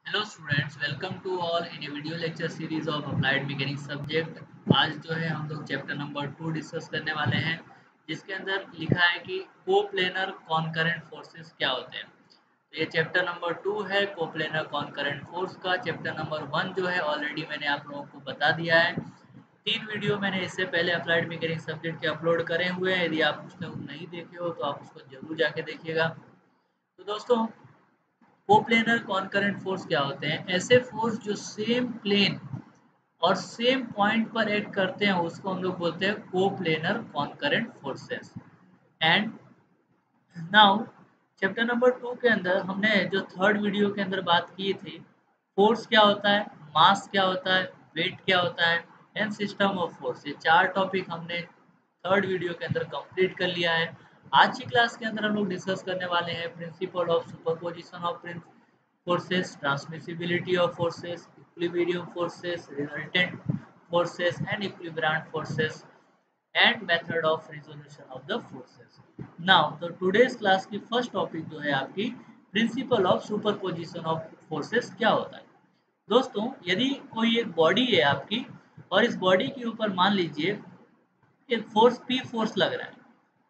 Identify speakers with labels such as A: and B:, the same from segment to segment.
A: Hello students, welcome to all in a video lecture series of applied mechanics subject. आज जो है हम लोग चैप्टर नंबर 2 डिस्कस करने वाले हैं, जिसके अंदर लिखा है कि कोप्लेनर कॉनकरेंट फोर्सेस क्या होते हैं। तो ये चैप्टर नंबर 2 है कोप्लेनर कॉनकरेंट फोर्स का। चैप्टर नंबर 1 जो है ऑलरेडी मैंने आप लोगों को बता दिया है। 3 वीडियो मैंने इससे पहले अप्लाइड मैकेनिक्स सब्जेक्ट के अपलोड करे हुए हैं। यदि आप उसको नहीं देखे हो तो आप उसको जरूर जाके देखिएगा। तो दोस्तों, कोप्लेनर कॉनकरेंट फोर्स क्या होते हैं? ऐसे फोर्स जो सेम प्लेन और सेम पॉइंट पर एक्ट करते हैं उसको हम लोग बोलते हैं coplanar कॉनकरेंट forces. And now chapter number 2 के अंदर हमने जो थर्ड वीडियो के अंदर बात की थी, फोर्स क्या होता है, मास क्या होता है, वेट क्या होता है एंड सिस्टम ऑफ फोर्स, ये 4 टॉपिक हमने थर्ड वीडियो के अंदर कंप्लीट कर लिया है। आज की क्लास के अंदर हम लोग डिस्कस करने वाले हैं principle of superposition of forces, transmissibility of forces, equilibrium forces, resultant forces and equilibrant forces and method of resolution of the forces. Now, तो today's class की first topic जो है आपकी principle of superposition of forces क्या होता है। दोस्तों, यदि कोई एक बॉडी है आपकी और इस बॉडी के ऊपर मान लीजिए एक फोर्स P फोर्स लग रहा है,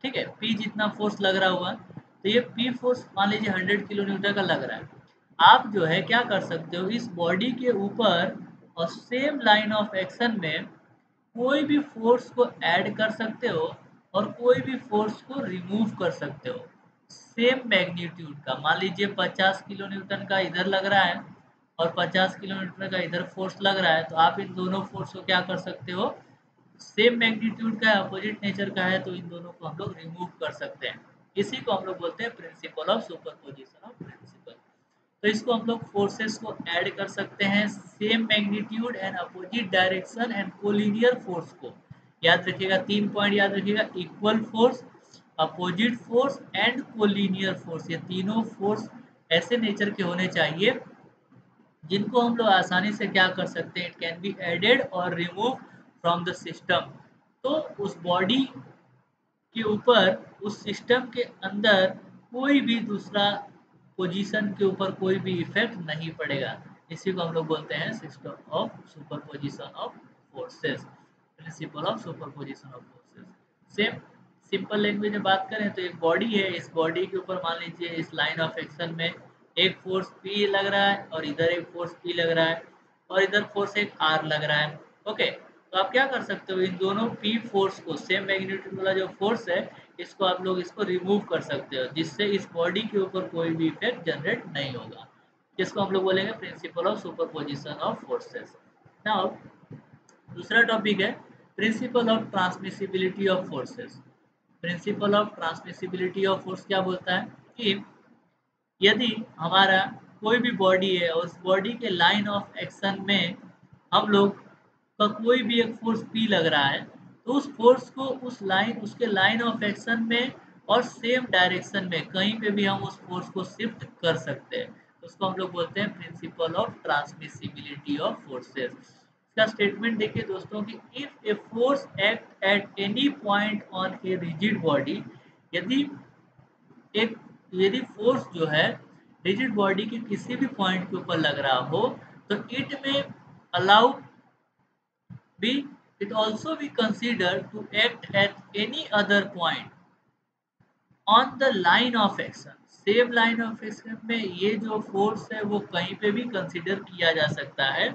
A: ठीक है, P जितना फोर्स लग रहा हुआ, तो ये P फोर्स मान लीजिए 100 किलो न्यूटन का लग रहा है। आप जो है क्या कर सकते हो, इस बॉडी के ऊपर और सेम लाइन ऑफ एक्शन में कोई भी फोर्स को ऐड कर सकते हो और कोई भी फोर्स को रिमूव कर सकते हो सेम मैग्नीट्यूड का। मान लीजिए 50 किलो न्यूटन का इधर लग रहा है और 50 किलो न्यूटन का इधर फोर्स लग रहा है, तो आप इन दोनों फोर्स को क्या कर सकते हो, सेम मैग्नीट्यूड का है, अपोजिट नेचर का है, तो इन दोनों को हम लोग रिमूव कर सकते हैं। इसी को हम लोग बोलते हैं principle of superposition of principle. तो इसको हम लोग फोर्सेस को ऐड कर सकते हैं, same magnitude and opposite direction and collinear force को। याद रखिएगा, 3 पॉइंट याद रखिएगा, equal force, opposite force and collinear force. ये तीनों फोर्स ऐसे नेचर के होने चाहिए जिनको हम लोग आसानी से क्या कर सकते हैं, इट कैन बी एडेड और रिमूव फ्रॉम द सिस्टम। तो उस बॉडी के ऊपर, उस सिस्टम के अंदर कोई भी दूसरा पोजीशन के ऊपर कोई भी इफेक्ट नहीं पड़ेगा। इसी को हम लोग बोलते हैं system of superposition of forces, principal of superposition of forces. Same simple language में बात करें तो एक बॉडी है, इस बॉडी के ऊपर मान लीजिए इस लाइन ऑफ एक्शन में एक फोर्स P लग रहा है और इधर एक फोर्स P लग रहा है और इधर फोर्स एक R लग रहा है। ओके, तो आप क्या कर सकते हो, इन दोनों P फोर्स को, सेम मैग्नीट्यूड वाला जो फोर्स है, इसको आप लोग इसको रिमूव कर सकते हो, जिससे इस बॉडी के ऊपर कोई भी इफेक्ट जनरेट नहीं होगा। जिसको हम लोग बोलेंगे principal of superposition of forces. Now दूसरा टॉपिक है principle of transmissibility of forces. Principle of transmissibility of force क्या बोलता है कि यदि हमारा कोई भी बॉडी है और उस बॉडी के लाइन ऑफ एक्शन में हम लोग का कोई भी एक फोर्स P लग रहा है, तो उस फोर्स को उसके लाइन ऑफ एक्शन में और सेम डायरेक्शन में कहीं पे भी हम उस फोर्स को शिफ्ट कर सकते हैं। तो उसको हम लोग बोलते हैं principle of transmissibility of forces. इसका स्टेटमेंट देखिए दोस्तों कि if a force act at any point on a rigid body, यदि एक यदि फोर्स जो है रिजिड बॉडी के किसी भी पॉइंट के ऊपर लग रहा हो, तो इट में allow be it also be considered to act at any other point on the line of action। Same line of action में ये जो फोर्स है वो कहीं पे भी कंसिडर किया जा सकता है,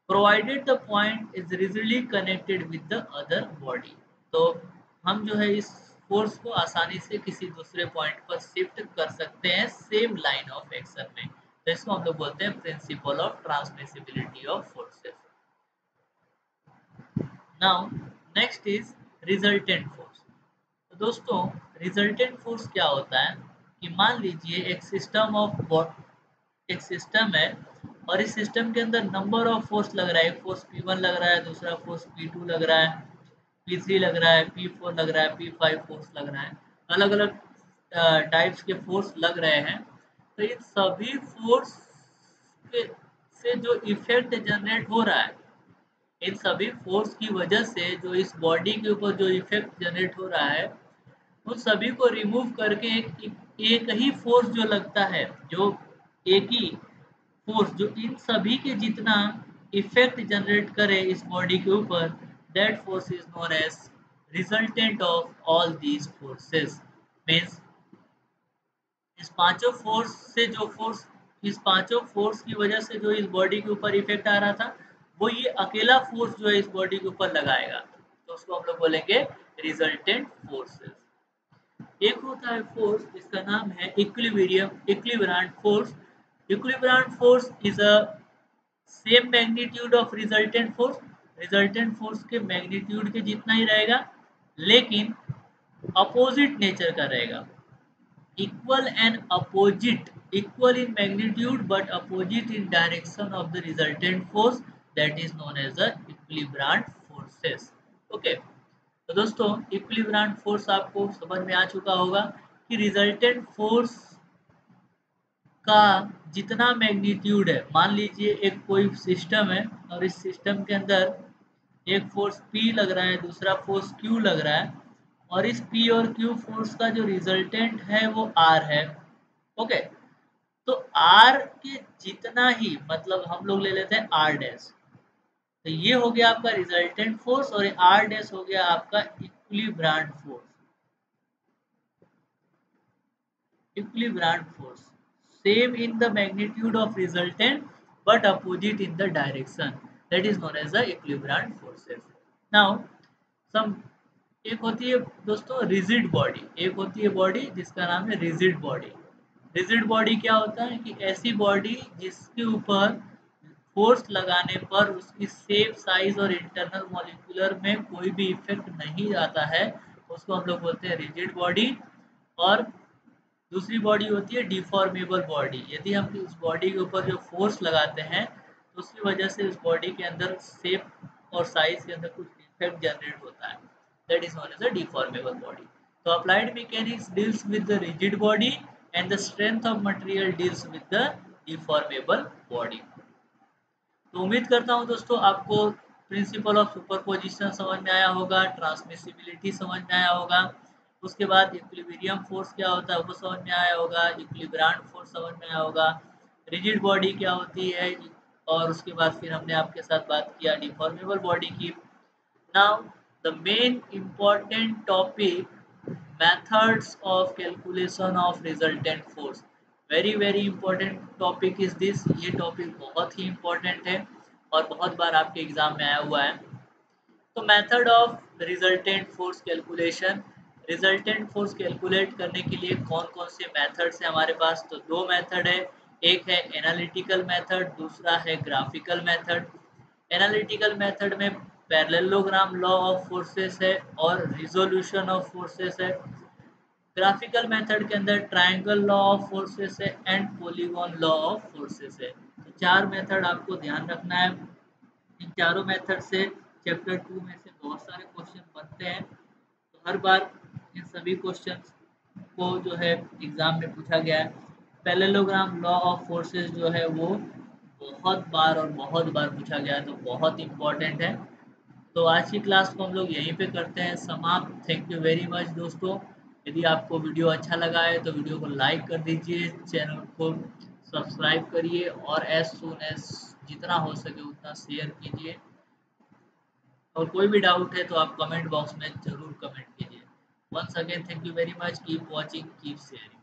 A: provided the point is rigidly connected with the other body. तो हम जो है इस फोर्स को आसानी से किसी दूसरे पॉइंट पर शिफ्ट कर सकते हैं सेम लाइन ऑफ एक्शन में। तो इसको हम लोग बोलते हैं principle of transmissibility of forces. Now next is resultant force. तो दोस्तों, रिजल्टेंट फोर्स क्या होता है कि मान लीजिए एक सिस्टम है और इस सिस्टम के अंदर नंबर ऑफ फोर्स लग रहा है। एक फोर्स P1 लग रहा है, दूसरा फोर्स P2 लग रहा है, P3 लग रहा है, P4 लग रहा है, P5 फोर्स लग रहा है। अलग अलग टाइप्स के फोर्स लग रहे हैं। तो इन सभी फोर्स के से जो इफेक्ट जनरेट हो रहा है, इन सभी फोर्स की वजह से जो इस बॉडी के ऊपर जो इफेक्ट जनरेट हो रहा है, उन सभी को रिमूव करके एक ही फोर्स जो लगता है, जो एक ही फोर्स जो इन सभी के जितना इफेक्ट जनरेट करे इस बॉडी के ऊपर, that force is known as resultant of all these forces. Means इस पांचों फोर्स से जो फोर्स इस पांचों फोर्स की वजह से जो इस बॉडी के ऊपर इफेक्ट आ रहा था, वो ये अकेला फोर्स जो है इस बॉडी के ऊपर लगाएगा, तो उसको हम लोग बोलेंगे रिजल्टेंट फोर्सेस। एक होता है फोर्स जिसका नाम है equilibrant force. Equilibrant force is a same magnitude of resultant force. Resultant force के मैग्नीट्यूड के जितना ही रहेगा, लेकिन अपोजिट नेचर का रहेगा। Equal and opposite, equal in magnitude but opposite in direction of the resultant force, that is known as the equilibrant forces. Okay, तो दोस्तों इक्विलिब्रियंट force आपको समझ में आ चुका होगा कि रिजल्टेंट फोर्स का जितना मैग्नीट्यूड है, मान लीजिए एक कोई सिस्टम है और इस सिस्टम के अंदर एक फोर्स P लग रहा है, दूसरा फोर्स Q लग रहा है, और इस P और Q फोर्स का जो रिजल्टेंट है वो R है। ओके, तो R के जितना ही, मतलब हम लोग ले लेते हैं R डैश, तो ये हो गया आपका रिजल्टेंट फोर्स और R डैश हो गया आपका इक्विलिब्रियंट force. Equilibriant force same in the magnitude of resultant but opposite in the direction, that is known as the equilibriant forces. Now some एक होती है दोस्तों रिजिड बॉडी, एक होती है बॉडी जिसका नाम है रिजिड बॉडी। रिजिड बॉडी क्या होता है कि ऐसी बॉडी जिसके ऊपर फोर्स लगाने पर उसकी शेप, साइज और इंटरनल मॉलिक्यूलर में कोई भी इफेक्ट नहीं आता है, उसको हम लोग बोलते हैं रिजिड बॉडी। और दूसरी बॉडी होती है डिफॉर्मेबल बॉडी। यदि हम इस बॉडी के ऊपर जो फोर्स लगाते हैं तो उसकी वजह से इस बॉडी के अंदर शेप और साइज के अंदर कुछ इफेक्ट जनरेट होता है, that is known as a deformable body. तो applied mechanics deals with the rigid body and the strength of material deals with the deformable body. तो उम्मीद करता हूँ दोस्तों आपको प्रिंसिपल ऑफ सुपरपोजिशन समझ में आया होगा, ट्रांसमिसिबिलिटी समझ में आया होगा, उसके बाद इक्विलिब्रियम फोर्स क्या होता है वो समझ में आया होगा, इक्विलिब्रियंट फोर्स समझ में आया होगा, रिजिड बॉडी क्या होती है, और उसके बाद फिर हमने आपके साथ बात किया डिफॉर्मेबल बॉडी की। Now the main important topic, methods of calculation of resultant force, very important topic is this. ये टॉपिक बहुत ही इंपॉर्टेंट है और बहुत बार आपके एग्जाम में आया हुआ है। तो method of resultant force calculation, resultant force calculate करने के लिए कौन कौन से मेथड्स हैं हमारे पास, तो दो मेथड है, एक है एनालिटिकल मेथड, दूसरा है ग्राफिकल मेथड। एनालिटिकल मेथड में पैरेललोग्राम लॉ ऑफ फोर्सेस है और रिजोल्यूशन ऑफ फोर्सेस है। ग्राफिकल मेथड के अंदर ट्रायंगल लॉ ऑफ फोर्सेस है and polygon law of forces है। तो चार मेथड आपको ध्यान रखना है। इन चारों मेथड से चैप्टर 2 में से बहुत सारे क्वेश्चन बनते हैं, तो हर बार इन सभी क्वेश्चंस को जो है एग्जाम में पूछा गया है। पैरेललोग्राम लॉ ऑफ फोर्सेस जो है वो बहुत बार पूछा गया है, तो बहुत इंपॉर्टेंट है। तो आज की क्लास को हम लोग यहीं पे करते हैं समाप्त। थैंक यू वेरी मच दोस्तों। यदि आपको वीडियो अच्छा लगा है तो वीडियो को लाइक कर दीजिए, चैनल को सब्सक्राइब करिए और एज सून एज जितना हो सके उतना शेयर कीजिए। और कोई भी डाउट है तो आप कमेंट बॉक्स में ज़रूर कमेंट कीजिए। Once again thank you very much, keep watching, keep sharing.